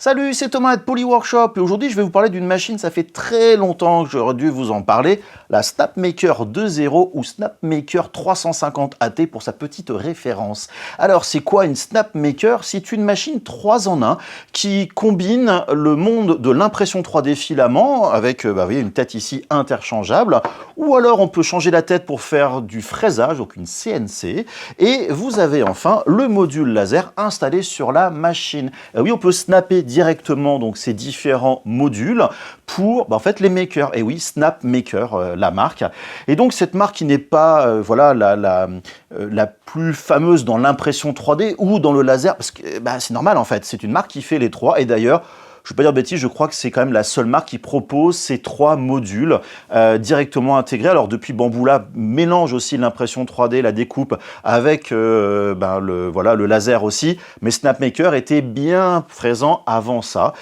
Salut, c'est Thomas de Polyworkshop et aujourd'hui je vais vous parler d'une machine, ça fait très longtemps que j'aurais dû vous en parler, la Snapmaker 2.0 ou Snapmaker 350 AT pour sa petite référence. Alors c'est quoi une Snapmaker? C'est une machine 3 en 1 qui combine le monde de l'impression 3D filament avec vous voyez, une tête ici interchangeable, ou alors on peut changer la tête pour faire du fraisage, donc une CNC, et vous avez enfin le module laser installé sur la machine. Oui, on peut snapper directement donc ces différents modules pour en fait les makers. Et oui, Snapmaker, la marque. Et donc cette marque qui n'est pas voilà la plus fameuse dans l'impression 3D ou dans le laser, parce que c'est normal en fait. C'est une marque qui fait les trois. Et d'ailleurs, je ne vais pas dire bêtise, je crois que c'est quand même la seule marque qui propose ces trois modules directement intégrés. Alors depuis Bamboula mélange aussi l'impression 3D, la découpe avec le laser aussi, mais Snapmaker était bien présent avant ça.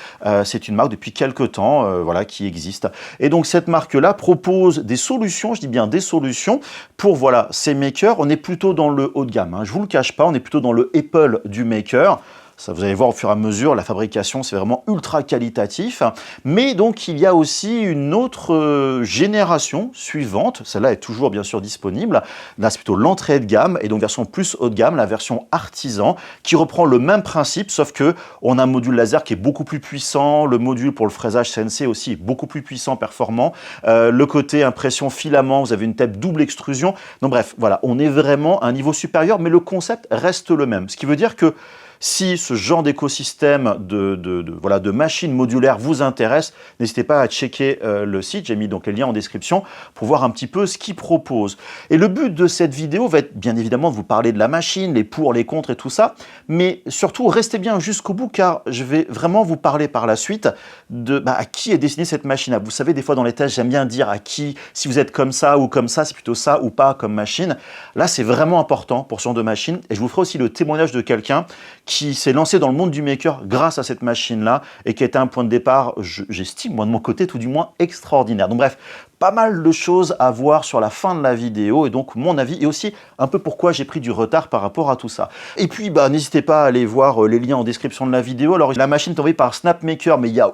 C'est une marque depuis quelques temps qui existe. Et donc cette marque-là propose des solutions, je dis bien des solutions, pour ces makers. On est plutôt dans le haut de gamme, je ne vous le cache pas, on est plutôt dans le Apple du maker. Ça, vous allez voir au fur et à mesure, la fabrication, c'est vraiment ultra qualitatif. Mais donc, il y a aussi une autre génération suivante. Celle-là est toujours, bien sûr, disponible. Là, c'est plutôt l'entrée de gamme, et donc version plus haut de gamme, la version artisan, qui reprend le même principe, sauf que on a un module laser qui est beaucoup plus puissant, le module pour le fraisage CNC aussi est beaucoup plus puissant, performant. Le côté impression filament, vous avez une tête double extrusion. Donc bref, voilà, on est vraiment à un niveau supérieur, mais le concept reste le même. Ce qui veut dire que si ce genre d'écosystème de machines modulaires vous intéresse, n'hésitez pas à checker le site. J'ai mis donc les liens en description pour voir un petit peu ce qu'ils proposent. Et le but de cette vidéo va être bien évidemment de vous parler de la machine, les pour, les contre et tout ça. Mais surtout, restez bien jusqu'au bout car je vais vraiment vous parler par la suite de à qui est destinée cette machine. Vous savez, des fois dans les tests, j'aime bien dire à qui, si vous êtes comme ça ou comme ça, c'est plutôt ça ou pas comme machine. Là, c'est vraiment important pour ce genre de machine. Et je vous ferai aussi le témoignage de quelqu'un qui s'est lancé dans le monde du maker grâce à cette machine-là et qui a été un point de départ, j'estime, moi de mon côté, tout du moins extraordinaire. Donc bref, pas mal de choses à voir sur la fin de la vidéo et donc mon avis et aussi un peu pourquoi j'ai pris du retard par rapport à tout ça. Et puis n'hésitez pas à aller voir les liens en description de la vidéo. Alors la machine est envoyée par Snapmaker mais il y a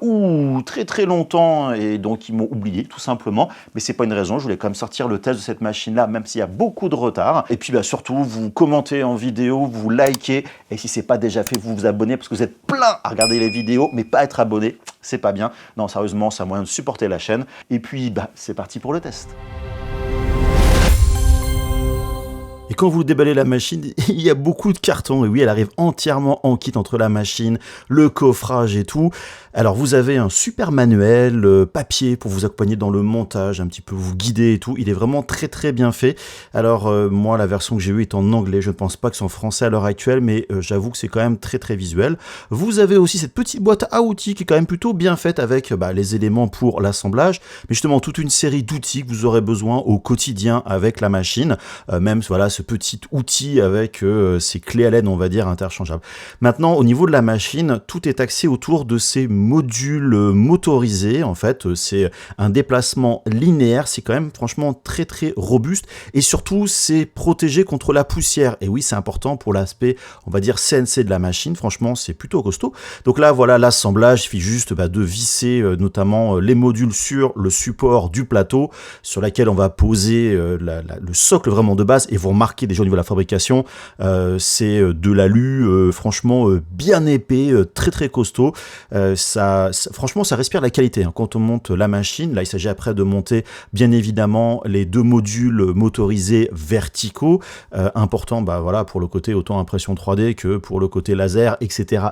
très longtemps et donc ils m'ont oublié tout simplement, mais c'est pas une raison, je voulais quand même sortir le test de cette machine là même s'il y a beaucoup de retard. Et puis surtout vous commentez en vidéo, vous likez et si c'est pas déjà fait vous vous abonnez parce que vous êtes plein à regarder les vidéos mais pas être abonné, c'est pas bien. Non sérieusement c'est un moyen de supporter la chaîne et puis c'est parti pour le test. Et quand vous déballez la machine, il y a beaucoup de cartons. Et oui, elle arrive entièrement en kit entre la machine, le coffrage et tout. Alors, vous avez un super manuel, papier pour vous accompagner dans le montage, un petit peu vous guider et tout. Il est vraiment très bien fait. Alors, moi, la version que j'ai eue est en anglais. Je ne pense pas que c'est en français à l'heure actuelle, mais j'avoue que c'est quand même très visuel. Vous avez aussi cette petite boîte à outils qui est quand même plutôt bien faite avec les éléments pour l'assemblage. Mais justement, toute une série d'outils que vous aurez besoin au quotidien avec la machine. Même, voilà, ce petit outil avec ces clés à LED, on va dire, interchangeables. Maintenant, au niveau de la machine, tout est axé autour de ces modules motorisés. En fait, c'est un déplacement linéaire. C'est quand même, franchement, très robuste. Et surtout, c'est protégé contre la poussière. Et oui, c'est important pour l'aspect, on va dire, CNC de la machine. Franchement, c'est plutôt costaud. Donc là, voilà, l'assemblage, il suffit juste de visser notamment les modules sur le support du plateau sur lequel on va poser le socle vraiment de base et vous remarquez déjà au niveau de la fabrication, c'est de l'alu franchement bien épais, très costaud. Franchement, ça respire la qualité quand on monte la machine. Là, il s'agit après de monter bien évidemment les deux modules motorisés verticaux, important pour le côté autant impression 3D que pour le côté laser, etc.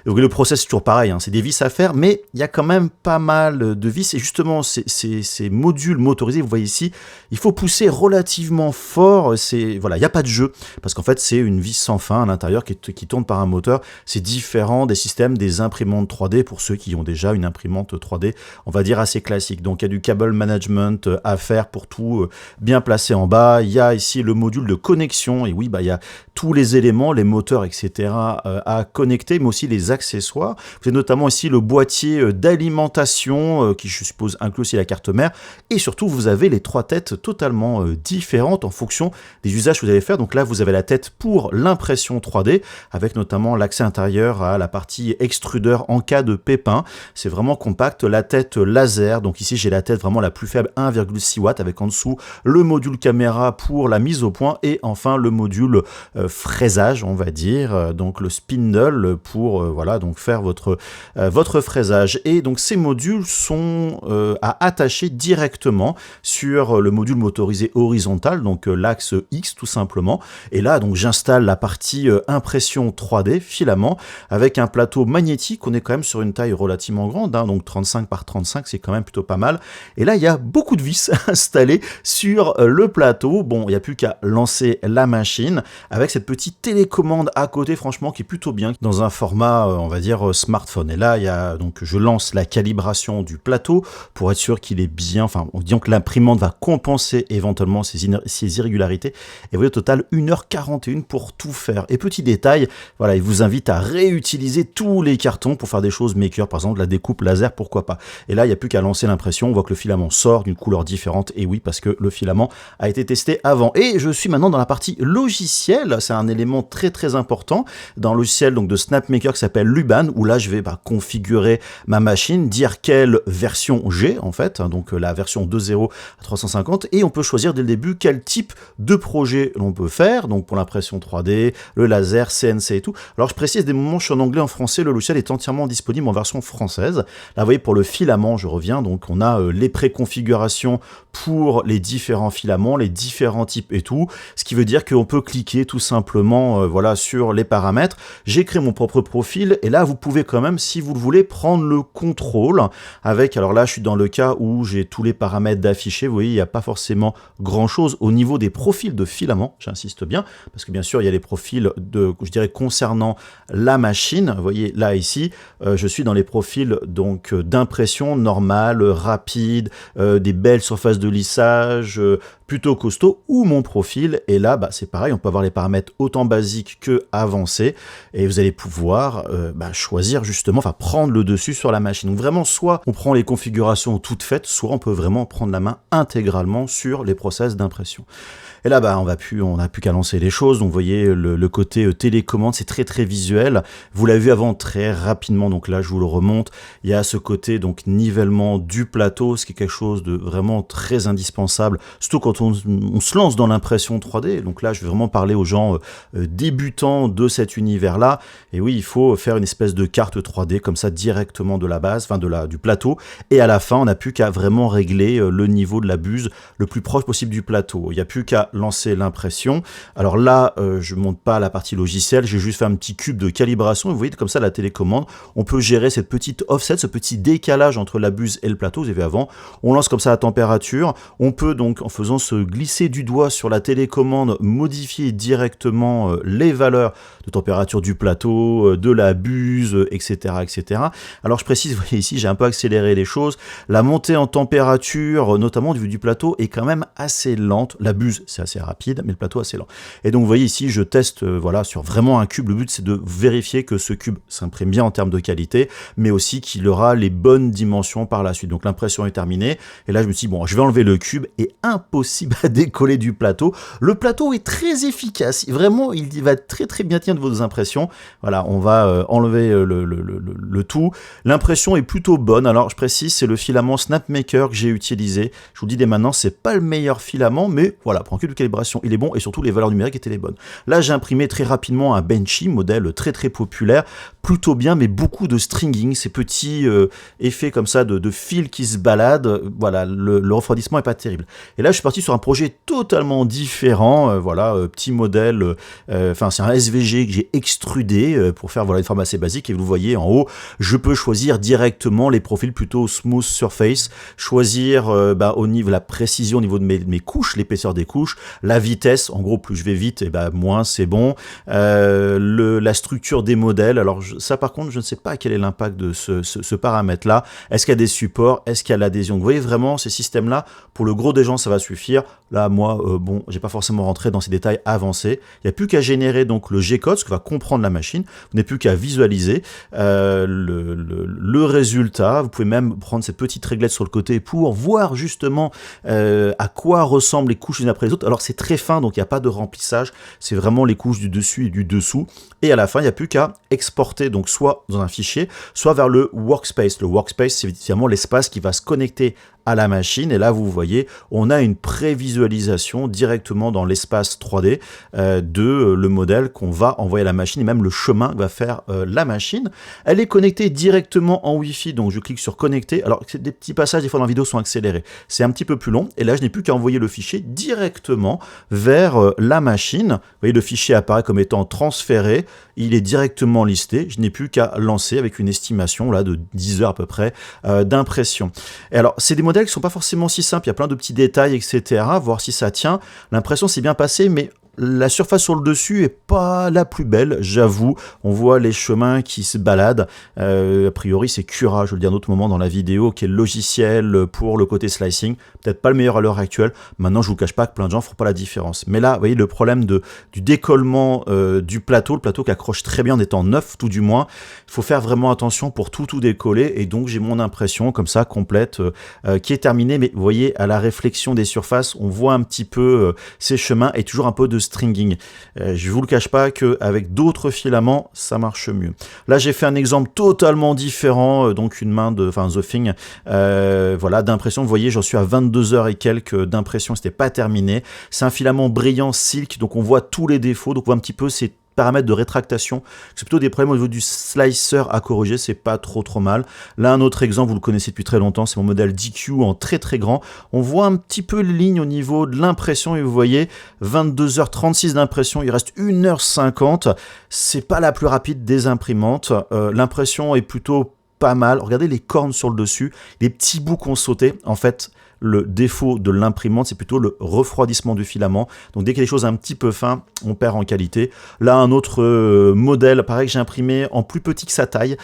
Donc le process c'est toujours pareil, c'est des vis à faire, mais il y a quand même pas mal de vis et justement ces modules motorisés, vous voyez ici, il faut pousser relativement fort. Il n'y a pas de jeu, parce qu'en fait, c'est une vis sans fin à l'intérieur qui tourne par un moteur. C'est différent des systèmes des imprimantes 3D pour ceux qui ont déjà une imprimante 3D, on va dire assez classique. Donc, il y a du cable management à faire pour tout bien placer en bas. Il y a ici le module de connexion, et oui, il y a tous les éléments, les moteurs, etc. à connecter, mais aussi les accessoires. Vous avez notamment ici le boîtier d'alimentation qui je suppose inclut aussi la carte mère, et surtout vous avez les 3 têtes totalement différentes en fonction des usages que vous allez faire. Donc là vous avez la tête pour l'impression 3D avec notamment l'accès intérieur à la partie extrudeur en cas de pépin. C'est vraiment compact. La tête laser, donc ici j'ai la tête vraiment la plus faible, 1,6 watts, avec en dessous le module caméra pour la mise au point, et enfin le module fraisage, on va dire, donc le spindle pour voilà, donc faire votre fraisage. Et donc ces modules sont à attacher directement sur le module motorisé horizontal, donc l'axe X tout simplement. Et là donc j'installe la partie impression 3D filament avec un plateau magnétique. On est quand même sur une taille relativement grande, hein, donc 35 par 35, c'est quand même plutôt pas mal. Et là il y a beaucoup de vis installées sur le plateau. Bon, il n'y a plus qu'à lancer la machine avec cette petite télécommande à côté, franchement, qui est plutôt bien dans un format, on va dire, smartphone. Et là, il y a donc, je lance la calibration du plateau pour être sûr qu'il est bien, enfin, disons que l'imprimante va compenser éventuellement ces irrégularités. Et vous voyez, au total, 1h41 pour tout faire. Et petit détail, voilà, il vous invite à réutiliser tous les cartons pour faire des choses maker, par exemple la découpe laser, pourquoi pas. Et là, il n'y a plus qu'à lancer l'impression, on voit que le filament sort d'une couleur différente, et oui, parce que le filament a été testé avant. Et je suis maintenant dans la partie logiciel, c'est un élément très très important dans le logiciel donc de Snapmaker qui s'appelle Luban, où là je vais configurer ma machine, dire quelle version j'ai en fait, hein, donc la version 2.0 à 350, et on peut choisir dès le début quel type de projet l'on peut faire, donc pour l'impression 3D, le laser, CNC et tout. Alors je précise, des moments je suis en anglais, en français, le logiciel est entièrement disponible en version française. Là vous voyez, pour le filament, je reviens, donc on a les préconfigurations pour les différents filaments, les différents types et tout, ce qui veut dire qu'on peut cliquer tout simplement voilà, sur les paramètres. J'ai créé mon propre profil, et là vous pouvez quand même, si vous le voulez, prendre le contrôle avec, alors là je suis dans le cas où j'ai tous les paramètres d'afficher. Vous voyez, il n'y a pas forcément grand chose au niveau des profils de filaments, j'insiste bien, parce que bien sûr il y a les profils de, je dirais, concernant la machine. Vous voyez là ici, je suis dans les profils donc d'impression normale, rapide, des belles surfaces de lissage, plutôt costaud, ou mon profil. Et là c'est pareil, on peut avoir les paramètres autant basiques que avancés, et vous allez pouvoir choisir justement, enfin prendre le dessus sur la machine. Donc vraiment, soit on prend les configurations toutes faites, soit on peut vraiment prendre la main intégralement sur les process d'impression. Et là, on n'a plus qu'à lancer les choses. Donc, vous voyez, le côté télécommande, c'est très, très visuel. Vous l'avez vu avant très rapidement. Donc là, je vous le remonte. Il y a ce côté, donc, nivellement du plateau, ce qui est quelque chose de vraiment très indispensable, surtout quand on se lance dans l'impression 3D. Donc là, je vais vraiment parler aux gens débutants de cet univers-là. Et oui, il faut faire une espèce de carte 3D comme ça, directement de la base, enfin, du plateau. Et à la fin, on n'a plus qu'à vraiment régler le niveau de la buse le plus proche possible du plateau. Il n'y a plus qu'à lancer l'impression. Alors là, je ne monte pas la partie logicielle, j'ai juste fait un petit cube de calibration, et vous voyez comme ça la télécommande, on peut gérer cette petite offset, ce petit décalage entre la buse et le plateau, vous avez vu avant, on lance comme ça la température, on peut donc, en faisant se glisser du doigt sur la télécommande, modifier directement les valeurs de température du plateau, de la buse, etc., etc. Alors je précise, vous voyez ici, j'ai un peu accéléré les choses, la montée en température, notamment du plateau, est quand même assez lente, la buse, c'est assez rapide, mais le plateau assez lent. Et donc vous voyez ici, je teste voilà, sur vraiment un cube. Le but c'est de vérifier que ce cube s'imprime bien en termes de qualité, mais aussi qu'il aura les bonnes dimensions par la suite. Donc l'impression est terminée, et là je me suis dit, bon, je vais enlever le cube, et impossible à décoller du plateau. Le plateau est très efficace, vraiment il va très très bien tenir de vos impressions. Voilà, on va enlever le tout. L'impression est plutôt bonne. Alors je précise, c'est le filament Snapmaker que j'ai utilisé. Je vous le dis dès maintenant, c'est pas le meilleur filament, mais voilà, pour un cube de calibration, il est bon, et surtout les valeurs numériques étaient les bonnes. Là, j'ai imprimé très rapidement un Benchy, modèle très très populaire, plutôt bien, mais beaucoup de stringing, ces petits effets comme ça de fils qui se baladent. Voilà, le refroidissement est pas terrible. Et là, je suis parti sur un projet totalement différent. Voilà, petit modèle, enfin c'est un SVG que j'ai extrudé pour faire voilà une forme assez basique. Et vous voyez en haut, je peux choisir directement les profils plutôt smooth surface, choisir au niveau la précision au niveau de mes couches, l'épaisseur des couches, la vitesse, en gros plus je vais vite, et moins c'est bon, la structure des modèles. Alors ça par contre je ne sais pas quel est l'impact de ce paramètre là, est-ce qu'il y a des supports, est-ce qu'il y a l'adhésion. Vous voyez vraiment ces systèmes là, pour le gros des gens ça va suffire. lire. Là, moi, bon, j'ai pas forcément rentré dans ces détails avancés. Il n'y a plus qu'à générer donc le G-code, ce que va comprendre la machine. Vous n'avez plus qu'à visualiser le résultat. Vous pouvez même prendre ces petites réglettes sur le côté pour voir justement à quoi ressemblent les couches les unes après les autres. Alors c'est très fin, donc il n'y a pas de remplissage. C'est vraiment les couches du dessus et du dessous. Et à la fin, il n'y a plus qu'à exporter, donc soit dans un fichier, soit vers le workspace. Le workspace, c'est évidemment l'espace qui va se connecter à la machine, et là vous voyez on a une prévisualisation directement dans l'espace 3D de le modèle qu'on va envoyer à la machine et même le chemin que va faire la machine. Elle est connectée directement en Wi-Fi, donc je clique sur connecter. Alors des petits passages des fois dans la vidéo sont accélérés, c'est un petit peu plus long, et là je n'ai plus qu'à envoyer le fichier directement vers la machine. Vous voyez le fichier apparaît comme étant transféré, il est directement listé, je n'ai plus qu'à lancer avec une estimation là de 10 heures à peu près d'impression. Et alors c'est des modèles qui ne sont pas forcément si simples, il y a plein de petits détails, etc. Voir si ça tient. L'impression s'est bien passée, mais la surface sur le dessus est pas la plus belle, j'avoue. On voit les chemins qui se baladent. A priori, c'est Cura, je le dis à un autre moment dans la vidéo, qui est le logiciel pour le côté slicing. Peut-être pas le meilleur à l'heure actuelle. Maintenant, je vous cache pas que plein de gens ne feront pas la différence. Mais là, vous voyez le problème du décollement du plateau, le plateau qui accroche très bien en étant neuf, tout du moins. Il faut faire vraiment attention pour tout décoller. Et donc, j'ai mon impression comme ça, complète, qui est terminée. Mais vous voyez, à la réflexion des surfaces, on voit un petit peu ces chemins et toujours un peu de stringing. Je vous le cache pas qu'avec d'autres filaments, ça marche mieux. Là, j'ai fait un exemple totalement différent, donc une main de, enfin, The Thing, voilà, d'impression. Vous voyez, j'en suis à 22 heures et quelques d'impression, c'était pas terminé. C'est un filament brillant silk, donc on voit tous les défauts, donc on voit un petit peu ces paramètres de rétractation. C'est plutôt des problèmes au niveau du slicer à corriger, c'est pas trop mal. Là, un autre exemple, vous le connaissez depuis très longtemps, c'est mon modèle DQ en très grand. On voit un petit peu les lignes au niveau de l'impression et vous voyez 22h36 d'impression, il reste 1h50. C'est pas la plus rapide des imprimantes. L'impression est plutôt pas mal. Regardez les cornes sur le dessus, les petits bouts qu'on sauté. En fait, le défaut de l'imprimante, c'est plutôt le refroidissement du filament. Donc dès qu'il y a des choses un petit peu fins, on perd en qualité. Là, un autre modèle, pareil, que j'ai imprimé en plus petit que sa taille.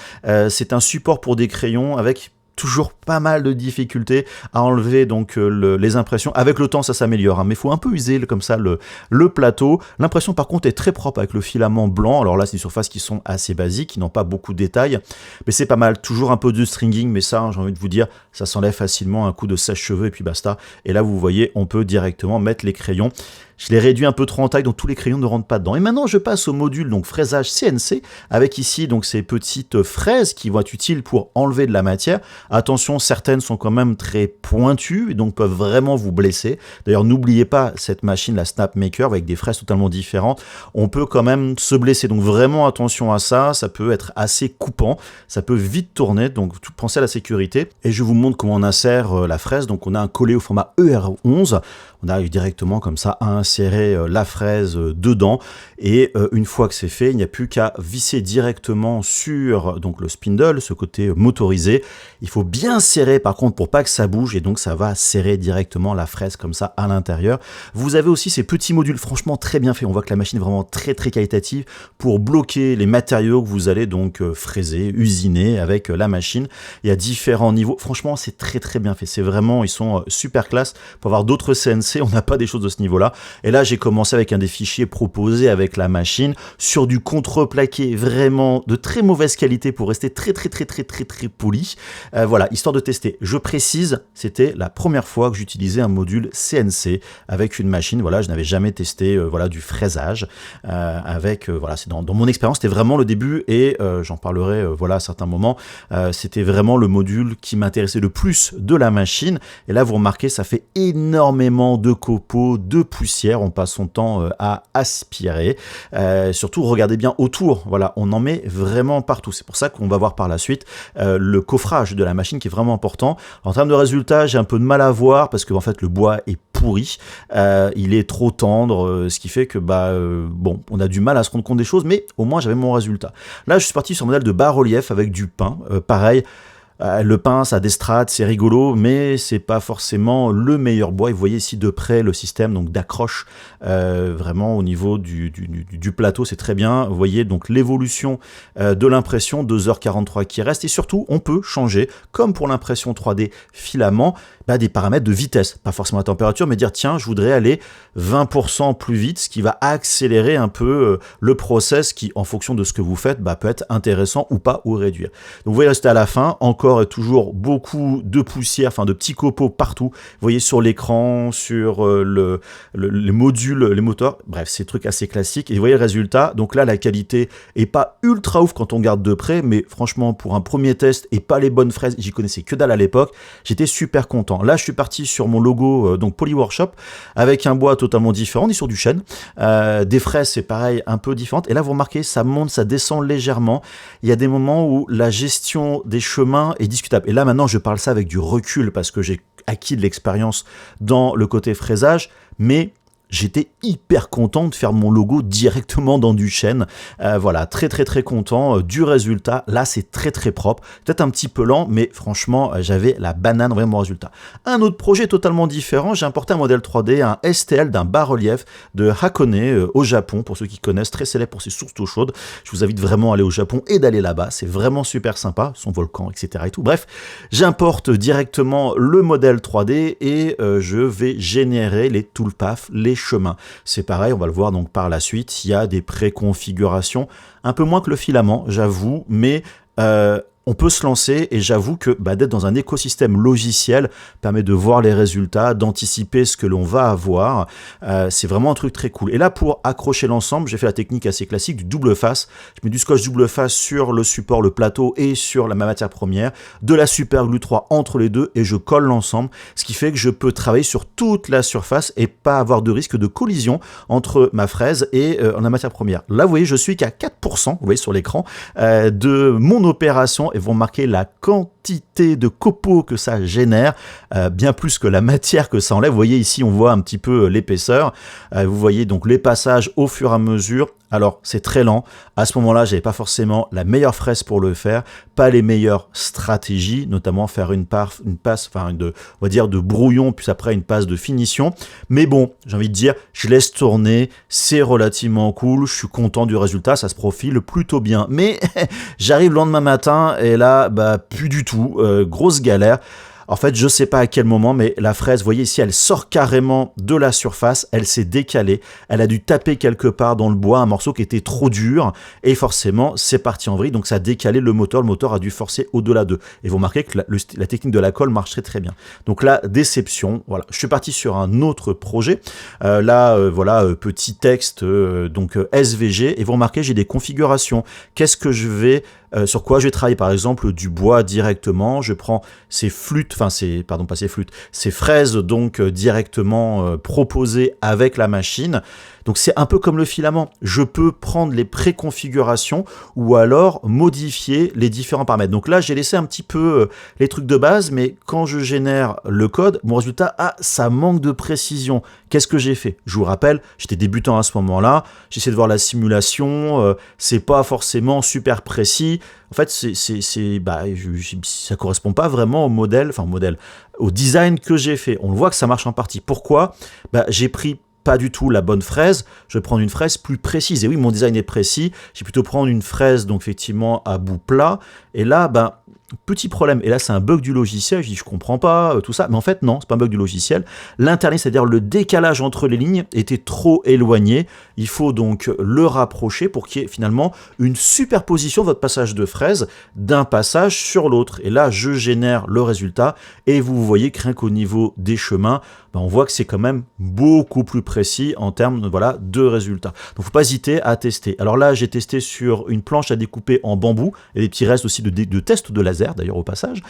C'est un support pour des crayons avec toujours pas mal de difficultés à enlever donc les impressions. Avec le temps, ça s'améliore, hein, mais il faut un peu user comme ça le plateau. L'impression par contre est très propre avec le filament blanc. Alors là, c'est des surfaces qui sont assez basiques, qui n'ont pas beaucoup de détails, mais c'est pas mal. Toujours un peu de stringing, mais ça, j'ai envie de vous dire, ça s'enlève facilement, un coup de sèche-cheveux et puis basta. Et là, vous voyez, on peut directement mettre les crayons. Je l'ai réduit un peu trop en taille, donc tous les crayons ne rentrent pas dedans. Et maintenant, je passe au module donc fraisage CNC, avec ici donc ces petites fraises qui vont être utiles pour enlever de la matière. Attention, certaines sont quand même très pointues et donc peuvent vraiment vous blesser. D'ailleurs, n'oubliez pas cette machine, la Snapmaker, avec des fraises totalement différentes. On peut quand même se blesser, donc vraiment attention à ça. Ça peut être assez coupant, ça peut vite tourner, donc pensez à la sécurité. Et je vous montre comment on insère la fraise. Donc on a un collet au format ER11. On arrive directement comme ça à insérer la fraise dedans et une fois que c'est fait, il n'y a plus qu'à visser directement sur donc le spindle, ce côté motorisé. Il faut bien serrer par contre pour pas que ça bouge et donc ça va serrer directement la fraise comme ça à l'intérieur. Vous avez aussi ces petits modules franchement très bien faits. On voit que la machine est vraiment très qualitative pour bloquer les matériaux que vous allez donc fraiser, usiner avec la machine. Il y a différents niveaux. Franchement, c'est très bien fait. C'est vraiment, ils sont super classe. Pour avoir d'autres CNC, on n'a pas des choses de ce niveau-là. Et là, j'ai commencé avec un des fichiers proposés avec la machine sur du contreplaqué vraiment de très mauvaise qualité pour rester très poli. Voilà, histoire de tester. Je précise, c'était la première fois que j'utilisais un module CNC avec une machine. Voilà, je n'avais jamais testé voilà, du fraisage avec, voilà, c'est dans mon expérience, c'était vraiment le début et j'en parlerai voilà, à certains moments. C'était vraiment le module qui m'intéressait le plus de la machine. Et là, vous remarquez, ça fait énormément de copeaux, de poussière. On passe son temps à aspirer. Surtout, regardez bien autour. Voilà, on en met vraiment partout. C'est pour ça qu'on va voir par la suite le coffrage de la machine qui est vraiment important. En termes de résultats, j'ai un peu de mal à voir parce que en fait, le bois est pourri. Il est trop tendre, ce qui fait que bon, on a du mal à se rendre compte des choses, mais au moins j'avais mon résultat. Là, je suis parti sur un modèle de bas-relief avec du pain. Pareil. Le pin, ça a des strates, c'est rigolo, mais c'est pas forcément le meilleur bois. Et vous voyez ici de près le système donc d'accroche vraiment au niveau du plateau, c'est très bien. Vous voyez donc l'évolution de l'impression, 2h43 qui reste. Et surtout, on peut changer, comme pour l'impression 3D filament, des paramètres de vitesse. Pas forcément la température, mais dire tiens, je voudrais aller 20% plus vite, ce qui va accélérer un peu le process qui, en fonction de ce que vous faites, peut être intéressant ou pas, ou réduire. Donc vous voyez, rester à la fin, encore et toujours beaucoup de poussière, enfin de petits copeaux partout. Vous voyez sur l'écran, sur les modules, les moteurs, bref, c'est des trucs assez classiques. Et vous voyez le résultat. Donc là, la qualité est pas ultra ouf quand on regarde de près, mais franchement, pour un premier test et pas les bonnes fraises, j'y connaissais que dalle à l'époque, j'étais super content. Là, je suis parti sur mon logo, donc Polyworkshop, avec un bois totalement différent, on est sur du chêne. Des fraises, c'est pareil, un peu différentes. Et là, vous remarquez, ça monte, ça descend légèrement. Il y a des moments où la gestion des chemins est discutable. Et là, maintenant, je parle ça avec du recul parce que j'ai acquis de l'expérience dans le côté fraisage, mais j'étais hyper content de faire mon logo directement dans du chêne. Voilà, très très très content du résultat. Là, c'est très très propre. Peut-être un petit peu lent, mais franchement, j'avais la banane vraiment au résultat. Un autre projet totalement différent, j'ai importé un modèle 3D, un STL d'un bas-relief de Hakone au Japon, pour ceux qui connaissent, très célèbre pour ses sources d'eau chaude. Je vous invite vraiment à aller au Japon et d'aller là-bas. C'est vraiment super sympa, son volcan, etc. et tout. Bref, j'importe directement le modèle 3D et je vais générer les toolpaths, les chemins. C'est pareil, on va le voir donc par la suite, il y a des préconfigurations, un peu moins que le filament, j'avoue, mais on peut se lancer et j'avoue que d'être dans un écosystème logiciel permet de voir les résultats, d'anticiper ce que l'on va avoir. C'est vraiment un truc très cool. Et là, pour accrocher l'ensemble, j'ai fait la technique assez classique du double face. Je mets du scotch double face sur le support, le plateau et sur ma matière première, de la super glue 3 entre les deux et je colle l'ensemble, ce qui fait que je peux travailler sur toute la surface et pas avoir de risque de collision entre ma fraise et la matière première. Là, vous voyez, je suis qu'à 4%, vous voyez sur l'écran, de mon opération et vont marquer la quantité de copeaux que ça génère, bien plus que la matière que ça enlève. Vous voyez ici, on voit un petit peu l'épaisseur. Vous voyez donc les passages au fur et à mesure. Alors, c'est très lent. À ce moment-là, j'avais pas forcément la meilleure fraise pour le faire, pas les meilleures stratégies, notamment faire une passe, on va dire de brouillon, puis après une passe de finition. Mais bon, j'ai envie de dire, je laisse tourner, c'est relativement cool, je suis content du résultat, ça se profile plutôt bien. Mais j'arrive le lendemain matin et là, plus du tout, grosse galère. En fait, je ne sais pas à quel moment, mais la fraise, vous voyez ici, elle sort carrément de la surface, elle s'est décalée, elle a dû taper quelque part dans le bois, un morceau qui était trop dur, et forcément, c'est parti en vrille, donc ça a décalé le moteur a dû forcer au-delà d'eux. Et vous remarquez que la technique de la colle marche très très bien. Donc là, déception, voilà. Je suis parti sur un autre projet, petit texte, donc SVG, et vous remarquez, j'ai des configurations. Qu'est-ce que je vais... sur quoi je vais travailler, par exemple du bois directement, je prends ces ces fraises donc directement proposées avec la machine. Donc c'est un peu comme le filament, je peux prendre les préconfigurations ou alors modifier les différents paramètres. Donc là j'ai laissé un petit peu les trucs de base, mais quand je génère le code, mon résultat, ça manque de précision. Qu'est-ce que j'ai fait? Je vous rappelle, j'étais débutant à ce moment-là, j'essaie de voir la simulation, c'est pas forcément super précis. En fait, ça correspond pas vraiment au design que j'ai fait. On le voit que ça marche en partie. Pourquoi? J'ai pris pas du tout la bonne fraise, je vais prendre une fraise plus précise. Et oui, mon design est précis, j'ai plutôt prendre une fraise, donc effectivement, à bout plat. Et là, petit problème, et là c'est un bug du logiciel, je dis je comprends pas tout ça, mais en fait non, c'est pas un bug du logiciel. L'internet, c'est-à-dire le décalage entre les lignes était trop éloigné, il faut donc le rapprocher pour qu'il y ait finalement une superposition de votre passage de fraise d'un passage sur l'autre. Et là je génère le résultat et vous voyez que rien qu'au niveau des chemins, on voit que c'est quand même beaucoup plus précis en termes de résultats. Donc faut pas hésiter à tester. Alors là j'ai testé sur une planche à découper en bambou, et des petits restes aussi de tests de laser d'ailleurs au passage,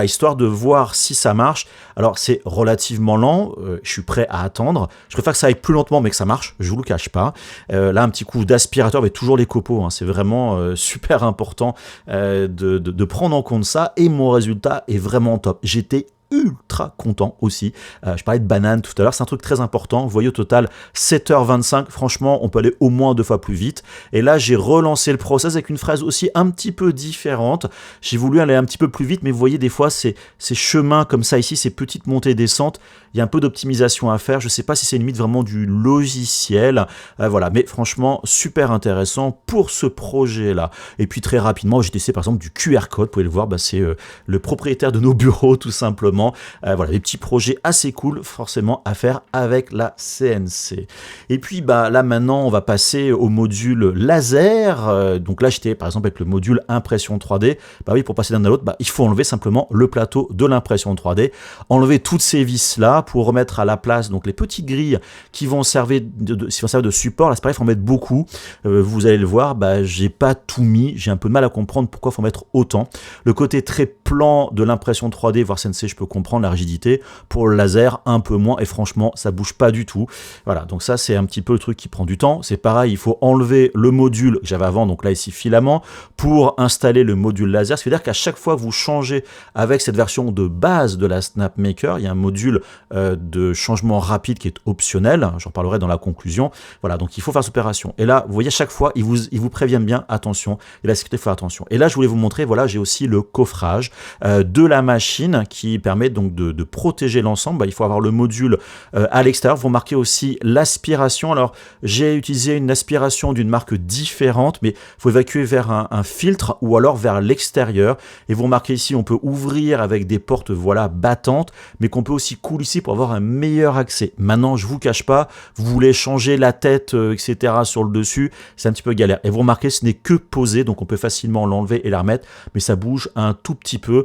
histoire de voir si ça marche. Alors c'est relativement lent, je suis prêt à attendre, je préfère que ça aille plus lentement mais que ça marche, je vous le cache pas. Là un petit coup d'aspirateur, mais toujours les copeaux, c'est vraiment super important de prendre en compte ça, et mon résultat est vraiment top. J'étais ultra content aussi. Je parlais de banane tout à l'heure, c'est un truc très important. Vous voyez au total 7h25, franchement on peut aller au moins 2 fois plus vite. Et là j'ai relancé le process avec une phrase aussi un petit peu différente. J'ai voulu aller un petit peu plus vite, mais vous voyez des fois ces chemins comme ça ici, ces petites montées et descentes, il y a un peu d'optimisation à faire. Je sais pas si c'est une limite vraiment du logiciel, voilà, mais franchement super intéressant pour ce projet là. Et puis très rapidement j'ai testé par exemple du QR code, vous pouvez le voir, c'est le propriétaire de nos bureaux tout simplement. Voilà, des petits projets assez cool forcément à faire avec la CNC. Et puis là maintenant on va passer au module laser. Donc là j'étais par exemple avec le module impression 3D. Oui, pour passer d'un à l'autre, il faut enlever simplement le plateau de l'impression 3D, enlever toutes ces vis là pour remettre à la place donc les petites grilles qui vont servir de support. Là c'est pareil, il faut en mettre beaucoup. Vous allez le voir, j'ai pas tout mis, j'ai un peu de mal à comprendre pourquoi il faut mettre autant. Le côté très plan de l'impression 3D, voire CNC, je peux comprendre la rigidité. Pour le laser, un peu moins, et franchement, ça bouge pas du tout. Voilà, donc ça, c'est un petit peu le truc qui prend du temps. C'est pareil, il faut enlever le module que j'avais avant, donc là, ici, filament, pour installer le module laser. C'est-à-dire qu'à chaque fois que vous changez avec cette version de base de la SnapMaker, il y a un module de changement rapide qui est optionnel. J'en parlerai dans la conclusion. Voilà, donc il faut faire cette opération. Et là, vous voyez, à chaque fois, ils vous préviennent bien, attention, et la sécurité, il faut faire attention. Et là, je voulais vous montrer, voilà, j'ai aussi le coffrage de la machine qui permet donc de protéger l'ensemble. Il faut avoir le module à l'extérieur. Vous remarquez aussi l'aspiration. Alors, j'ai utilisé une aspiration d'une marque différente, mais il faut évacuer vers un filtre ou alors vers l'extérieur. Et vous remarquez ici, on peut ouvrir avec des portes battantes, mais qu'on peut aussi coulisser pour avoir un meilleur accès. Maintenant, je vous cache pas, vous voulez changer la tête, etc. sur le dessus, c'est un petit peu galère. Et vous remarquez, ce n'est que posé, donc on peut facilement l'enlever et la remettre, mais ça bouge un tout petit peu.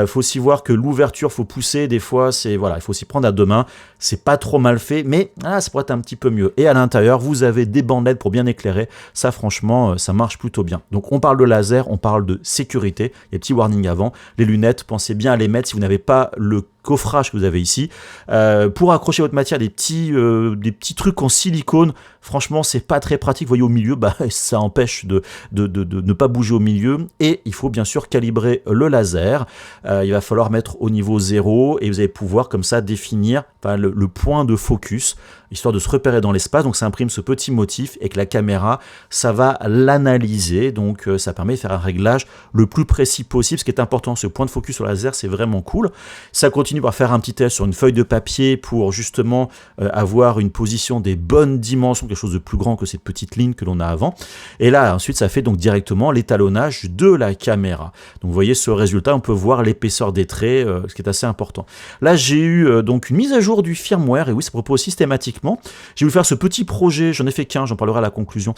Faut aussi voir que l'ouverture, faut pousser, des fois, il faut s'y prendre à deux mains. C'est pas trop mal fait, mais ça pourrait être un petit peu mieux. Et à l'intérieur, vous avez des bandelettes pour bien éclairer. Ça, franchement, ça marche plutôt bien. Donc, on parle de laser, on parle de sécurité. Il y a des petits warnings avant. Les lunettes, pensez bien à les mettre si vous n'avez pas le coffrage que vous avez ici. Pour accrocher votre matière, des petits trucs en silicone, franchement, c'est pas très pratique. Vous voyez, au milieu, ça empêche de ne pas bouger au milieu. Et il faut bien sûr calibrer le laser. Il va falloir mettre au niveau 0 et vous allez pouvoir comme ça définir le point de focus, histoire de se repérer dans l'espace. Donc ça imprime ce petit motif et que la caméra, ça va l'analyser. Donc ça permet de faire un réglage le plus précis possible. Ce qui est important, ce point de focus sur le laser, c'est vraiment cool. Ça continue par faire un petit test sur une feuille de papier pour justement avoir une position des bonnes dimensions, quelque chose de plus grand que cette petite ligne que l'on a avant. Et là, ensuite, ça fait donc directement l'étalonnage de la caméra. Donc vous voyez ce résultat, on peut voir l'épaisseur des traits, ce qui est assez important. Là, j'ai eu donc une mise à jour du firmware, et oui, ça propose systématiquement. J'ai voulu faire ce petit projet, j'en ai fait qu'un, j'en parlerai à la conclusion,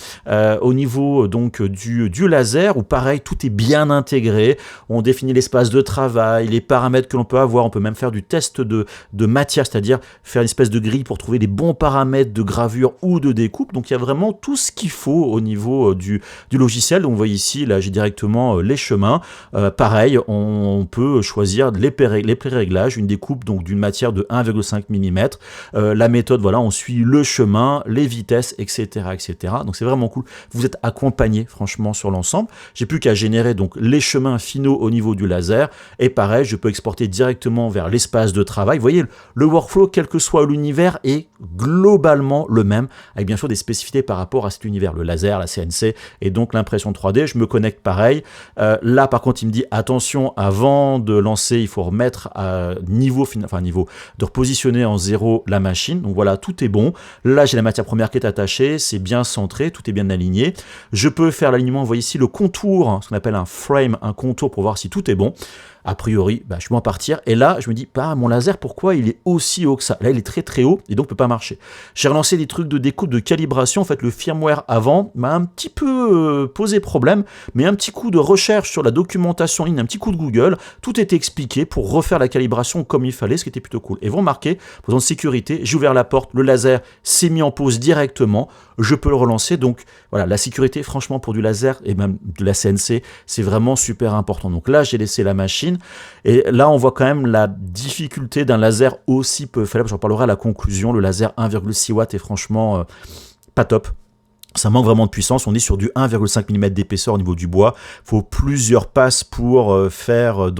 au niveau donc du laser, où pareil, tout est bien intégré. On définit l'espace de travail, les paramètres que l'on peut avoir, on peut même faire du test de matière, c'est-à-dire faire une espèce de grille pour trouver les bons paramètres de gravure ou de découpe. Donc il y a vraiment tout ce qu'il faut au niveau du logiciel. Donc vous voyez ici, là j'ai directement les chemins. Pareil, on peut choisir les pré-réglages, une découpe donc d'une matière de 1,5 mm. La méthode, voilà, on suit le chemin, les vitesses, etc., etc. Donc c'est vraiment cool. Vous êtes accompagné franchement sur l'ensemble. J'ai plus qu'à générer donc les chemins finaux au niveau du laser. Et pareil, je peux exporter directement vers l'espace de travail. Vous voyez, le workflow, quel que soit l'univers, est globalement le même, avec bien sûr des spécificités par rapport à cet univers, le laser, la CNC et donc l'impression 3D. Je me connecte pareil. Là, par contre, il me dit attention, avant de lancer, il faut remettre à niveau, de repositionner en 0 la machine. Donc voilà, tout est bon. Là, j'ai la matière première qui est attachée, c'est bien centré, tout est bien aligné. Je peux faire l'alignement, vous voyez ici le contour, ce qu'on appelle un frame, un contour pour voir si tout est bon. A priori, je peux en partir. Et là, je me dis, mon laser, pourquoi il est aussi haut que ça? Là, il est très très haut et donc peut pas marcher. J'ai relancé des trucs de découpe, de calibration. En fait, le firmware avant m'a un petit peu posé problème, mais un petit coup de recherche sur la documentation en ligne, un petit coup de Google, tout était expliqué pour refaire la calibration comme il fallait, ce qui était plutôt cool. Et vous remarquez, pour raison de sécurité, j'ai ouvert la porte, le laser s'est mis en pause directement, je peux le relancer. Donc voilà, la sécurité, franchement, pour du laser et même de la CNC, c'est vraiment super important. Donc là, j'ai laissé la machine. Et là, on voit quand même la difficulté d'un laser aussi peu faible. J'en parlerai à la conclusion. Le laser 1,6 watts est franchement pas top. Ça manque vraiment de puissance, on est sur du 1,5 mm d'épaisseur au niveau du bois. Il faut plusieurs passes pour faire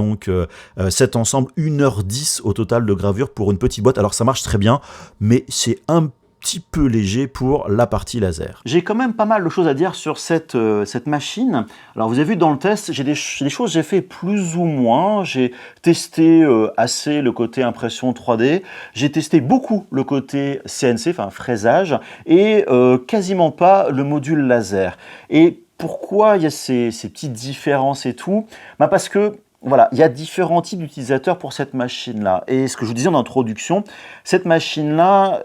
cet ensemble, 1h10 au total de gravure pour une petite boîte. Alors ça marche très bien, mais c'est un petit peu léger pour la partie laser. J'ai quand même pas mal de choses à dire sur cette machine. Alors vous avez vu dans le test, j'ai des choses que j'ai fait plus ou moins. J'ai testé assez le côté impression 3D. J'ai testé beaucoup le côté CNC, enfin fraisage, et quasiment pas le module laser. Et pourquoi il y a ces petites différences et tout? Parce que voilà, il y a différents types d'utilisateurs pour cette machine-là. Et ce que je vous disais en introduction, cette machine-là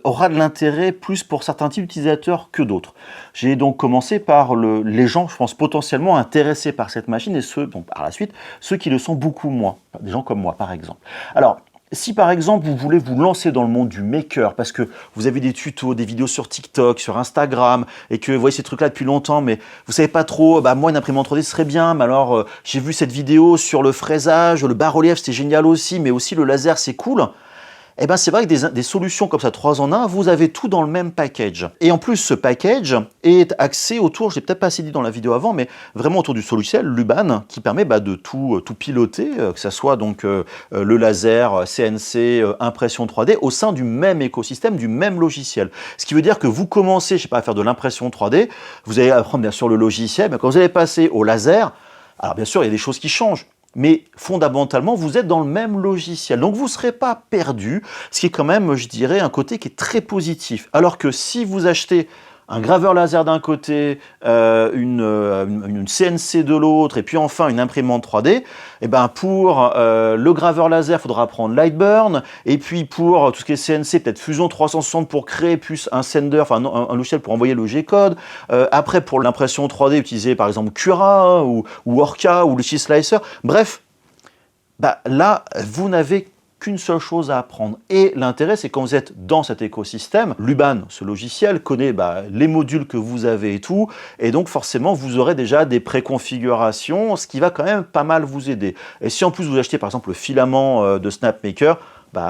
aura de l'intérêt plus pour certains types d'utilisateurs que d'autres. J'ai donc commencé par les gens, je pense, potentiellement intéressés par cette machine et ceux, donc, par la suite, ceux qui le sont beaucoup moins. Des gens comme moi, par exemple. Alors, si par exemple vous voulez vous lancer dans le monde du maker, parce que vous avez des tutos, des vidéos sur TikTok, sur Instagram, et que vous voyez ces trucs-là depuis longtemps, mais vous savez pas trop, moi une imprimante 3D serait bien, mais alors j'ai vu cette vidéo sur le fraisage, le bas-relief c'était génial aussi, mais aussi le laser c'est cool. Eh bien, c'est vrai que des solutions comme ça, 3 en 1, vous avez tout dans le même package. Et en plus, ce package est axé autour, je l'ai peut-être pas assez dit dans la vidéo avant, mais vraiment autour du logiciel Luban, qui permet de tout piloter, que ce soit donc le laser, CNC, impression 3D, au sein du même écosystème, du même logiciel. Ce qui veut dire que vous commencez, je sais pas, à faire de l'impression 3D, vous allez apprendre bien sûr le logiciel, mais quand vous allez passer au laser, alors bien sûr, il y a des choses qui changent. Mais fondamentalement, vous êtes dans le même logiciel. Donc vous ne serez pas perdu, ce qui est quand même, je dirais, un côté qui est très positif. Alors que si vous achetez un graveur laser d'un côté, une CNC de l'autre, et puis enfin une imprimante 3D, et ben pour le graveur laser, il faudra prendre Lightburn, et puis pour tout ce qui est CNC, peut-être Fusion 360 pour créer, plus un sender, enfin un logiciel pour envoyer le G-code. Après, pour l'impression 3D, utiliser par exemple Cura ou Orca ou le Slicer. Bref, là, vous n'avez qu'une seule chose à apprendre. Et l'intérêt, c'est quand vous êtes dans cet écosystème, Luban, ce logiciel, connaît les modules que vous avez et tout, et donc forcément, vous aurez déjà des préconfigurations, ce qui va quand même pas mal vous aider. Et si en plus vous achetez par exemple le filament de SnapMaker,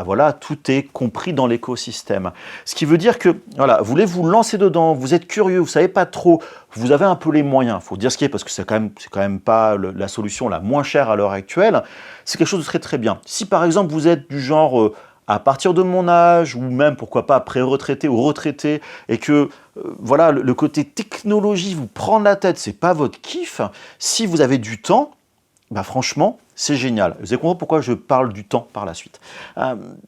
voilà, tout est compris dans l'écosystème. Ce qui veut dire que, voilà, vous voulez vous lancer dedans, vous êtes curieux, vous savez pas trop, vous avez un peu les moyens, il faut dire ce qui est, parce que c'est quand même pas la solution la moins chère à l'heure actuelle, c'est quelque chose de très très bien. Si par exemple vous êtes du genre à partir de mon âge, ou même pourquoi pas pré-retraité ou retraité, et que voilà, le côté technologie vous prend la tête, c'est pas votre kiff, si vous avez du temps, franchement, c'est génial. Vous allez comprendre pourquoi je parle du temps par la suite.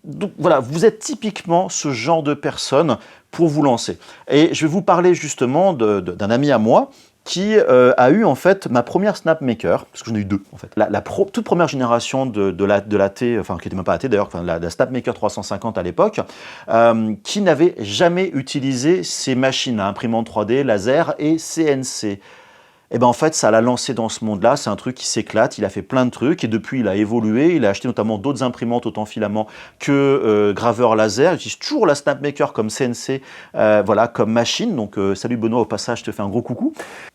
Donc voilà, vous êtes typiquement ce genre de personne pour vous lancer. Et je vais vous parler justement d'un ami à moi qui a eu en fait ma première SnapMaker, parce que j'en ai eu 2 en fait. La toute première génération de la T, enfin qui n'était même pas la T d'ailleurs, la SnapMaker 350 à l'époque, qui n'avait jamais utilisé ces machines à imprimante 3D, laser et CNC. Et en fait, ça l'a lancé dans ce monde-là, c'est un truc qui s'éclate, il a fait plein de trucs, et depuis, il a évolué, il a acheté notamment d'autres imprimantes, autant filament que graveur laser, il utilise toujours la SnapMaker comme CNC, voilà, comme machine, donc salut Benoît, au passage, je te fais un gros coucou.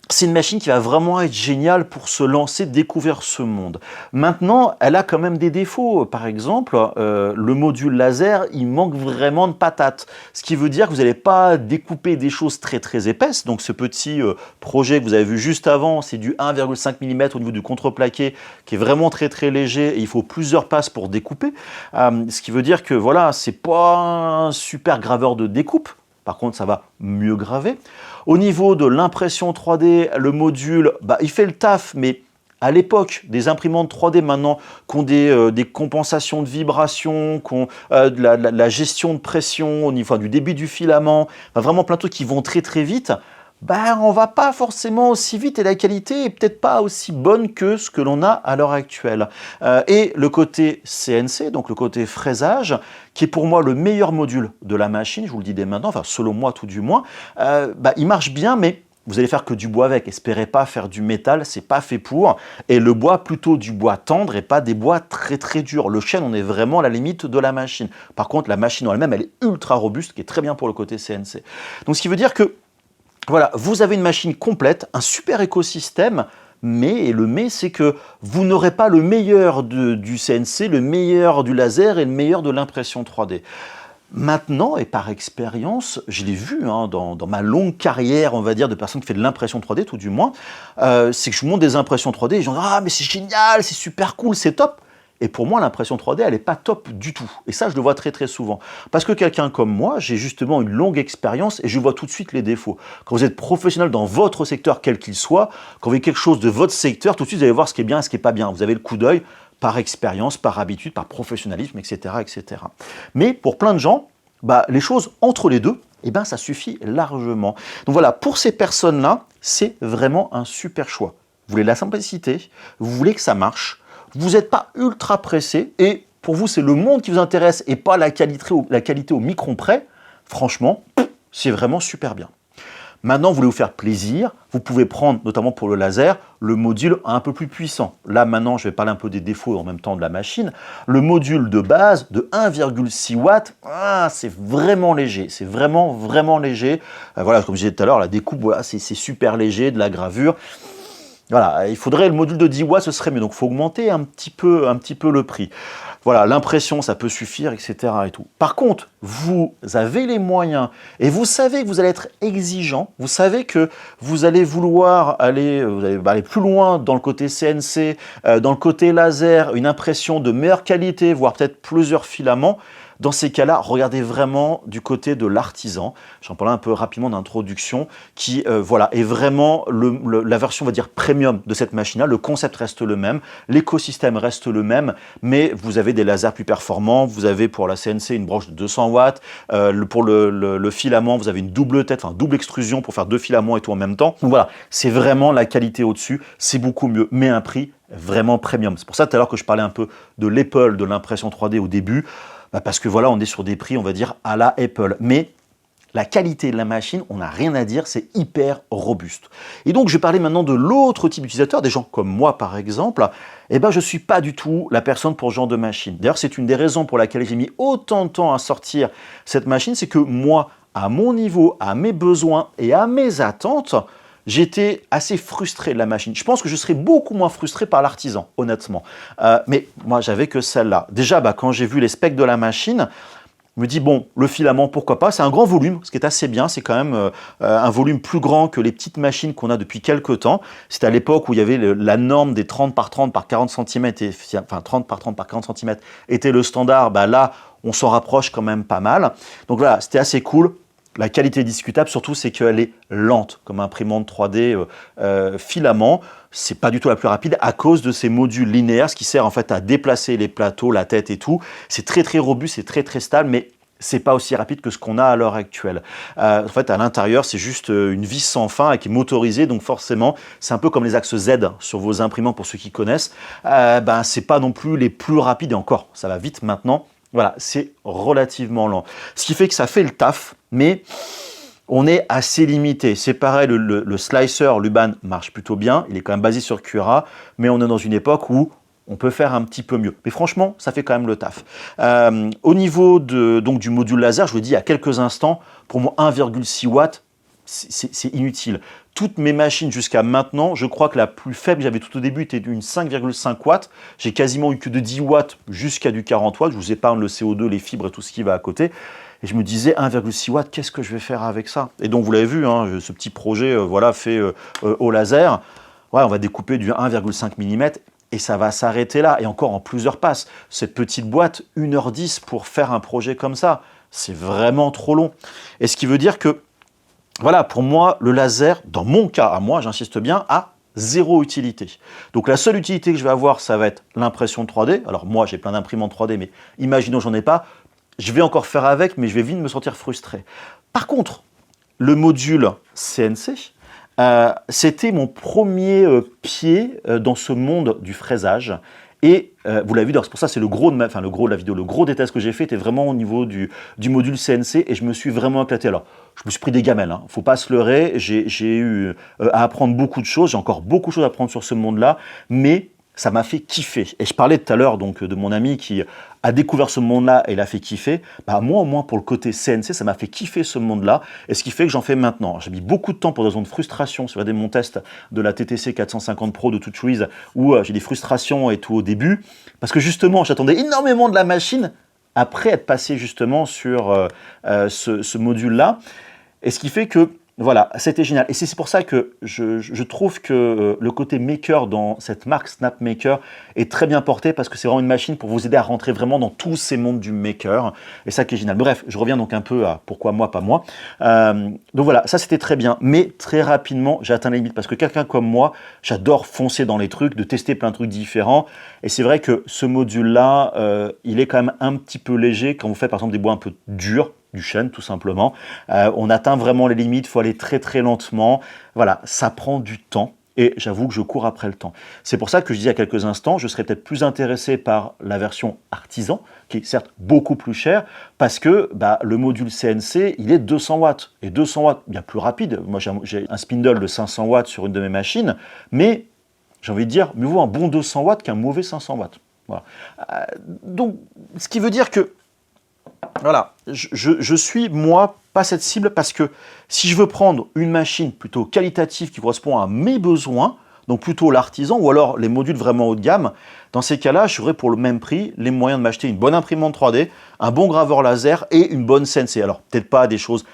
C'est une machine qui va vraiment être géniale pour se lancer, découvrir ce monde. Maintenant, elle a quand même des défauts. Par exemple, le module laser, il manque vraiment de patates. Ce qui veut dire que vous n'allez pas découper des choses très très épaisses. Donc ce petit projet que vous avez vu juste avant, c'est du 1,5 mm au niveau du contreplaqué, qui est vraiment très très léger et il faut plusieurs passes pour découper. Ce qui veut dire que voilà, c'est pas un super graveur de découpe. Par contre, ça va mieux graver. Au niveau de l'impression 3D, le module, il fait le taf, mais à l'époque, des imprimantes 3D maintenant qui ont des compensations de vibrations, qui ont la gestion de pression au niveau du débit du filament, vraiment plein de trucs qui vont très très vite, on va pas forcément aussi vite et la qualité est peut-être pas aussi bonne que ce que l'on a à l'heure actuelle. Et le côté CNC, donc le côté fraisage, qui est pour moi le meilleur module de la machine, je vous le dis dès maintenant, enfin selon moi tout du moins, il marche bien, mais vous allez faire que du bois avec, espérez pas faire du métal, c'est pas fait pour, et le bois plutôt du bois tendre et pas des bois très très durs. Le chêne, on est vraiment à la limite de la machine. Par contre, la machine en elle-même, elle est ultra robuste, qui est très bien pour le côté CNC. Donc ce qui veut dire que voilà, vous avez une machine complète, un super écosystème, et le mais, c'est que vous n'aurez pas le meilleur du CNC, le meilleur du laser et le meilleur de l'impression 3D. Maintenant, et par expérience, je l'ai vu hein, dans ma longue carrière, on va dire, de personne qui fait de l'impression 3D, tout du moins, c'est que je monte des impressions 3D et les gens disent « Ah, mais c'est génial, c'est super cool, c'est top !» Et pour moi, l'impression 3D, elle n'est pas top du tout. Et ça, je le vois très très souvent. Parce que quelqu'un comme moi, j'ai justement une longue expérience et je vois tout de suite les défauts. Quand vous êtes professionnel dans votre secteur, quel qu'il soit, quand vous avez quelque chose de votre secteur, tout de suite, vous allez voir ce qui est bien et ce qui n'est pas bien. Vous avez le coup d'œil par expérience, par habitude, par professionnalisme, etc., etc. Mais pour plein de gens, les choses entre les deux, ça suffit largement. Donc voilà, pour ces personnes-là, c'est vraiment un super choix. Vous voulez la simplicité, vous voulez que ça marche, vous n'êtes pas ultra pressé et pour vous, c'est le monde qui vous intéresse et pas la qualité au micron près. Franchement, c'est vraiment super bien. Maintenant, vous voulez vous faire plaisir, vous pouvez prendre, notamment pour le laser, le module un peu plus puissant. Là, maintenant, je vais parler un peu des défauts en même temps de la machine. Le module de base de 1,6 watts, c'est vraiment léger. C'est vraiment, vraiment léger. Voilà, comme je disais tout à l'heure, la découpe, voilà, c'est super léger, de la gravure. Voilà, il faudrait le module de 10 watts, ce serait mieux. Donc, il faut augmenter un petit peu le prix. Voilà, l'impression, ça peut suffire, etc. et tout. Par contre, vous avez les moyens et vous savez que vous allez être exigeant. Vous savez que vous allez vouloir aller plus loin dans le côté CNC, dans le côté laser, une impression de meilleure qualité, voire peut-être plusieurs filaments. Dans ces cas-là, regardez vraiment du côté de l'artisan. J'en parlais un peu rapidement d'introduction, qui est vraiment la version, on va dire, premium de cette machine-là. Le concept reste le même, l'écosystème reste le même, mais vous avez des lasers plus performants. Vous avez pour la CNC une broche de 200 watts. Pour le filament, vous avez une double tête, enfin double extrusion pour faire 2 filaments et tout en même temps. Donc voilà, c'est vraiment la qualité au-dessus. C'est beaucoup mieux, mais un prix vraiment premium. C'est pour ça tout à l'heure que je parlais un peu de l'Apple, de l'impression 3D au début. Parce que voilà, on est sur des prix, on va dire, à la Apple. Mais la qualité de la machine, on n'a rien à dire, c'est hyper robuste. Et donc, je vais parler maintenant de l'autre type d'utilisateur, des gens comme moi, par exemple. Je ne suis pas du tout la personne pour ce genre de machine. D'ailleurs, c'est une des raisons pour laquelle j'ai mis autant de temps à sortir cette machine, c'est que moi, à mon niveau, à mes besoins et à mes attentes, j'étais assez frustré de la machine. Je pense que je serais beaucoup moins frustré par l'artisan, honnêtement. Mais moi, j'avais que celle-là. Déjà, quand j'ai vu les specs de la machine, je me dis, bon, le filament, pourquoi pas. C'est un grand volume, ce qui est assez bien. C'est quand même un volume plus grand que les petites machines qu'on a depuis quelques temps. C'était à l'époque où il y avait la norme des 30 par 30 par 40 cm, enfin 30 par 30 par 40 cm était le standard. Là, on s'en rapproche quand même pas mal. Donc voilà, c'était assez cool. La qualité est discutable, surtout c'est qu'elle est lente, comme imprimante 3D filament. C'est pas du tout la plus rapide à cause de ces modules linéaires, ce qui sert en fait à déplacer les plateaux, la tête et tout. C'est très très robuste, c'est très très stable, mais c'est pas aussi rapide que ce qu'on a à l'heure actuelle. En fait, à l'intérieur, c'est juste une vis sans fin qui est motorisée, donc forcément, c'est un peu comme les axes Z sur vos imprimantes pour ceux qui connaissent. C'est pas non plus les plus rapides, et encore, ça va vite maintenant. Voilà, c'est relativement lent. Ce qui fait que ça fait le taf, mais on est assez limité. C'est pareil, le slicer Luban marche plutôt bien. Il est quand même basé sur Cura, mais on est dans une époque où on peut faire un petit peu mieux. Mais franchement, ça fait quand même le taf. Au niveau du module laser, je vous l'ai dit il y a quelques instants, pour moi 1,6 watts, c'est inutile. Toutes mes machines jusqu'à maintenant, je crois que la plus faible que j'avais tout au début était d'une 5,5 watts. J'ai quasiment eu que de 10 watts jusqu'à du 40 watts. Je vous épargne le CO2, les fibres et tout ce qui va à côté. Et je me disais 1,6 watts, qu'est-ce que je vais faire avec ça? Et donc vous l'avez vu, ce petit projet fait au laser. Ouais, on va découper du 1,5 mm et ça va s'arrêter là. Et encore en plusieurs passes. Cette petite boîte, 1h10 pour faire un projet comme ça, c'est vraiment trop long. Et ce qui veut dire que voilà, pour moi, le laser, dans mon cas, à moi, j'insiste bien, a zéro utilité. Donc la seule utilité que je vais avoir, ça va être l'impression 3D. Alors moi, j'ai plein d'imprimantes 3D, mais imaginons que j'en ai pas. Je vais encore faire avec, mais je vais vite me sentir frustré. Par contre, le module CNC, c'était mon premier pied dans ce monde du fraisage. Et vous l'avez vu, c'est pour ça c'est le gros de la vidéo, le gros des tests que j'ai fait était vraiment au niveau du module CNC et je me suis vraiment éclaté. Alors, je me suis pris des gamelles, faut pas se leurrer, j'ai eu à apprendre beaucoup de choses, j'ai encore beaucoup de choses à apprendre sur ce monde-là, mais ça m'a fait kiffer. Et je parlais tout à l'heure donc de mon ami qui a découvert ce monde-là et l'a fait kiffer. Moi, au moins pour le côté CNC, ça m'a fait kiffer ce monde-là. Et ce qui fait que j'en fais maintenant. J'ai mis beaucoup de temps pour des raisons de frustration. Si vous regardez mon test de la TTC 450 Pro de TouchWiz, où j'ai des frustrations et tout au début, parce que justement, j'attendais énormément de la machine, après être passé justement sur ce module-là. Et ce qui fait que, voilà, c'était génial. Et c'est pour ça que je trouve que le côté maker dans cette marque SnapMaker est très bien porté parce que c'est vraiment une machine pour vous aider à rentrer vraiment dans tous ces mondes du maker. Et ça qui est génial. Bref, je reviens donc un peu à pourquoi moi, pas moi. Donc voilà, ça c'était très bien. Mais très rapidement, j'ai atteint la limite parce que quelqu'un comme moi, j'adore foncer dans les trucs, de tester plein de trucs différents. Et c'est vrai que ce module-là, il est quand même un petit peu léger quand vous faites par exemple des bois un peu durs, du chêne tout simplement. On atteint vraiment les limites, il faut aller très très lentement. Voilà, ça prend du temps et j'avoue que je cours après le temps. C'est pour ça que je disais il y a quelques instants, je serais peut-être plus intéressé par la version artisan, qui est certes beaucoup plus chère, parce que le module CNC, il est 200 watts. Et 200 watts, bien plus rapide. Moi, j'ai un spindle de 500 watts sur une de mes machines, mais j'ai envie de dire, mieux vaut un bon 200 watts qu'un mauvais 500 watts. Voilà. Donc, ce qui veut dire que voilà, je suis, moi, pas cette cible parce que si je veux prendre une machine plutôt qualitative qui correspond à mes besoins, donc plutôt l'artisan ou alors les modules vraiment haut de gamme, dans ces cas-là, j'aurais pour le même prix les moyens de m'acheter une bonne imprimante 3D, un bon graveur laser et une bonne CNC. Alors, peut-être pas des choses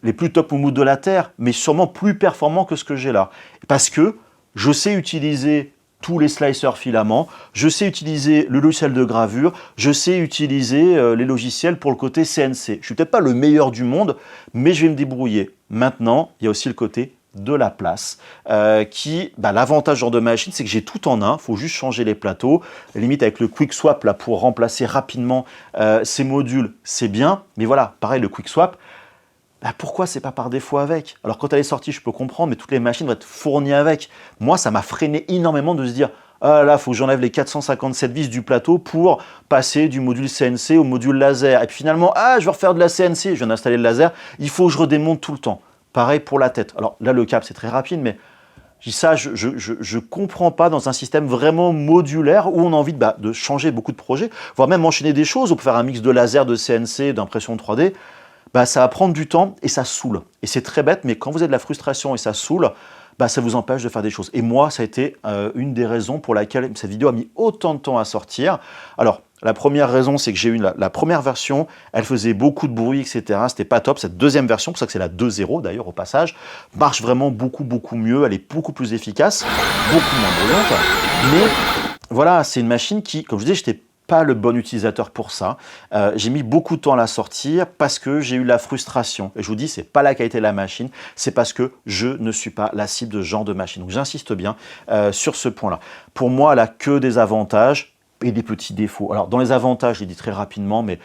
les plus top moumoutes de la Terre, mais sûrement plus performants que ce que j'ai là. Parce que je sais utiliser tous les slicers filaments, je sais utiliser le logiciel de gravure, je sais utiliser les logiciels pour le côté CNC. Je ne suis peut-être pas le meilleur du monde, mais je vais me débrouiller. Maintenant, il y a aussi le côté de la place, l'avantage genre de machine, c'est que j'ai tout en un, il faut juste changer les plateaux, limite avec le quick swap là, pour remplacer rapidement ces modules, c'est bien, mais voilà, pareil, le quick swap, pourquoi c'est pas par défaut avec? Alors quand elle est sortie, je peux comprendre, mais toutes les machines vont être fournies avec. Moi, ça m'a freiné énormément de se dire ah là, il faut que j'enlève les 457 vis du plateau pour passer du module CNC au module laser. Et puis finalement, je vais refaire de la CNC, je viens d'installer le laser, il faut que je redémonte tout le temps. Pareil pour la tête. Alors là, le câble, c'est très rapide, mais ça, je comprends pas dans un système vraiment modulaire où on a envie de changer beaucoup de projets, voire même enchaîner des choses, ou pour faire un mix de laser, de CNC, d'impression 3D. Ça va prendre du temps et ça saoule. Et c'est très bête, mais quand vous avez de la frustration et ça saoule, ça vous empêche de faire des choses. Et moi, ça a été une des raisons pour laquelle cette vidéo a mis autant de temps à sortir. Alors, la première raison, c'est que j'ai eu la première version, elle faisait beaucoup de bruit, etc. C'était pas top. Cette deuxième version, pour ça que c'est la 2.0 d'ailleurs au passage, marche vraiment beaucoup mieux. Elle est beaucoup plus efficace, beaucoup moins bruyante. Mais voilà, c'est une machine qui, comme je disais, j'étais pas le bon utilisateur pour ça. J'ai mis beaucoup de temps à la sortir parce que j'ai eu la frustration. Et je vous dis, c'est pas la qualité de la machine, c'est parce que je ne suis pas la cible de ce genre de machine. Donc j'insiste bien sur ce point-là. Pour moi, elle a que des avantages et des petits défauts. Alors dans les avantages, je l'ai dit très rapidement, mais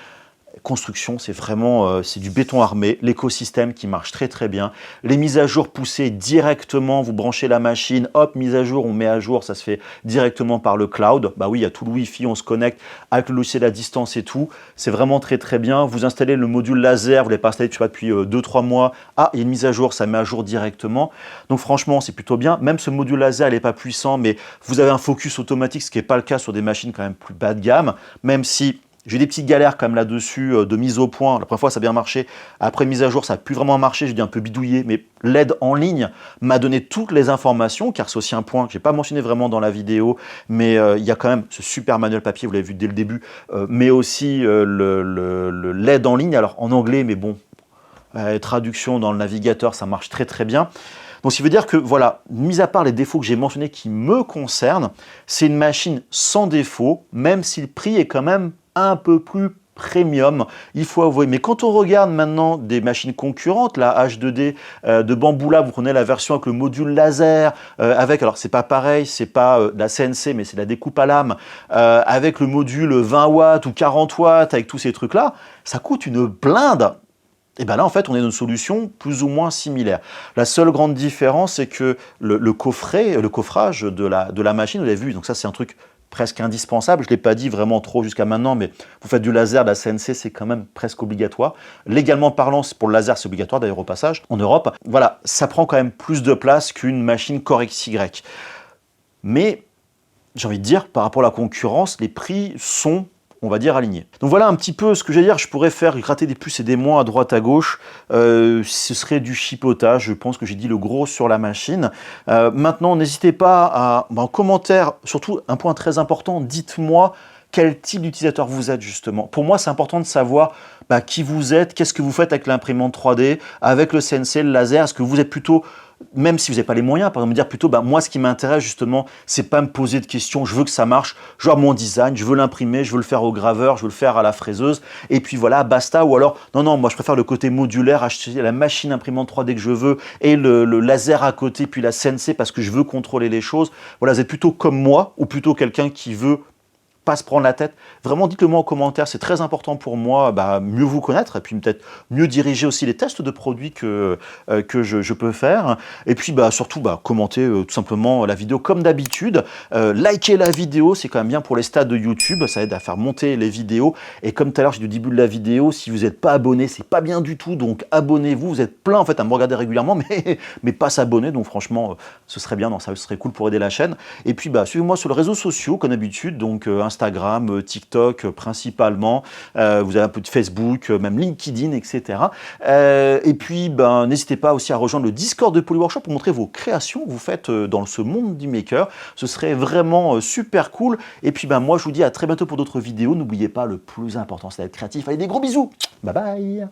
construction, c'est vraiment c'est du béton armé, l'écosystème qui marche très bien, les mises à jour poussées directement, vous branchez la machine, hop, mise à jour, on met à jour, ça se fait directement par le cloud. Oui, il y a tout le Wi-Fi, on se connecte avec le logiciel à distance et tout, c'est vraiment très bien. Vous installez le module laser, vous ne l'avez pas installé depuis 2-3 mois, il y a une mise à jour, ça met à jour directement. Donc franchement, c'est plutôt bien. Même ce module laser, il n'est pas puissant, mais vous avez un focus automatique, ce qui n'est pas le cas sur des machines quand même plus bas de gamme, même si j'ai eu des petites galères quand même là-dessus de mise au point. La première fois, ça a bien marché. Après mise à jour, ça n'a plus vraiment marché. J'ai dû un peu bidouiller. Mais l'aide en ligne m'a donné toutes les informations, car c'est aussi un point que je n'ai pas mentionné vraiment dans la vidéo. Mais il y a quand même ce super manuel papier, vous l'avez vu dès le début, mais aussi l'aide en ligne. Alors en anglais, mais bon, traduction dans le navigateur, ça marche très bien. Donc, ce qui veut dire que, voilà, mis à part les défauts que j'ai mentionnés qui me concernent, c'est une machine sans défaut, même si le prix est quand même un peu plus premium, il faut avouer. Mais quand on regarde maintenant des machines concurrentes, la H2D de Bamboula, vous prenez la version avec le module laser, alors c'est pas pareil, c'est pas de la CNC, mais c'est de la découpe à lame, avec le module 20 watts ou 40 watts, avec tous ces trucs-là, ça coûte une blinde. Et bien là, en fait, on est dans une solution plus ou moins similaire. La seule grande différence, c'est que le coffrage de la machine, vous l'avez vu, donc ça, c'est un truc presque indispensable. Je ne l'ai pas dit vraiment trop jusqu'à maintenant, mais vous faites du laser, de la CNC, c'est quand même presque obligatoire. Légalement parlant, pour le laser, c'est obligatoire d'ailleurs au passage, en Europe. Voilà, ça prend quand même plus de place qu'une machine Core XY. Mais, j'ai envie de dire, par rapport à la concurrence, les prix sont, on va dire, alignés. Donc voilà un petit peu ce que j'ai à dire. Je pourrais faire gratter des plus et des moins à droite à gauche. Ce serait du chipotage. Je pense que j'ai dit le gros sur la machine. Maintenant, n'hésitez pas en commentaire, surtout un point très important, dites-moi quel type d'utilisateur vous êtes justement. Pour moi, c'est important de savoir qui vous êtes, qu'est-ce que vous faites avec l'imprimante 3D, avec le CNC, le laser. Est-ce que vous êtes plutôt, même si vous n'avez pas les moyens, par exemple, me dire plutôt, moi, ce qui m'intéresse justement, c'est pas me poser de questions, je veux que ça marche, je veux avoir mon design, je veux l'imprimer, je veux le faire au graveur, je veux le faire à la fraiseuse, et puis voilà, basta. Ou alors, non, moi, je préfère le côté modulaire, acheter la machine imprimante 3D que je veux, et le laser à côté, puis la CNC, parce que je veux contrôler les choses. Voilà, vous êtes plutôt comme moi, ou plutôt quelqu'un qui veut pas se prendre la tête. Vraiment, dites-le moi en commentaire, c'est très important pour moi, mieux vous connaître et puis peut-être mieux diriger aussi les tests de produits que je peux faire. Et puis surtout, commentez tout simplement la vidéo comme d'habitude. Likez la vidéo, c'est quand même bien pour les stats de YouTube, ça aide à faire monter les vidéos. Et comme tout à l'heure, j'ai dit au début de la vidéo, si vous n'êtes pas abonné, c'est pas bien du tout, donc abonnez-vous. Vous êtes plein en fait à me regarder régulièrement, mais pas s'abonner, donc franchement, ce serait bien, non, ça serait cool pour aider la chaîne. Et puis suivez-moi sur les réseaux sociaux comme d'habitude, donc Instagram, TikTok principalement, vous avez un peu de Facebook, même LinkedIn, etc. Et puis, n'hésitez pas aussi à rejoindre le Discord de Polyworkshop pour montrer vos créations que vous faites dans ce monde du maker. Ce serait vraiment super cool. Et puis, moi, je vous dis à très bientôt pour d'autres vidéos. N'oubliez pas, le plus important, c'est d'être créatif. Allez, des gros bisous. Bye bye.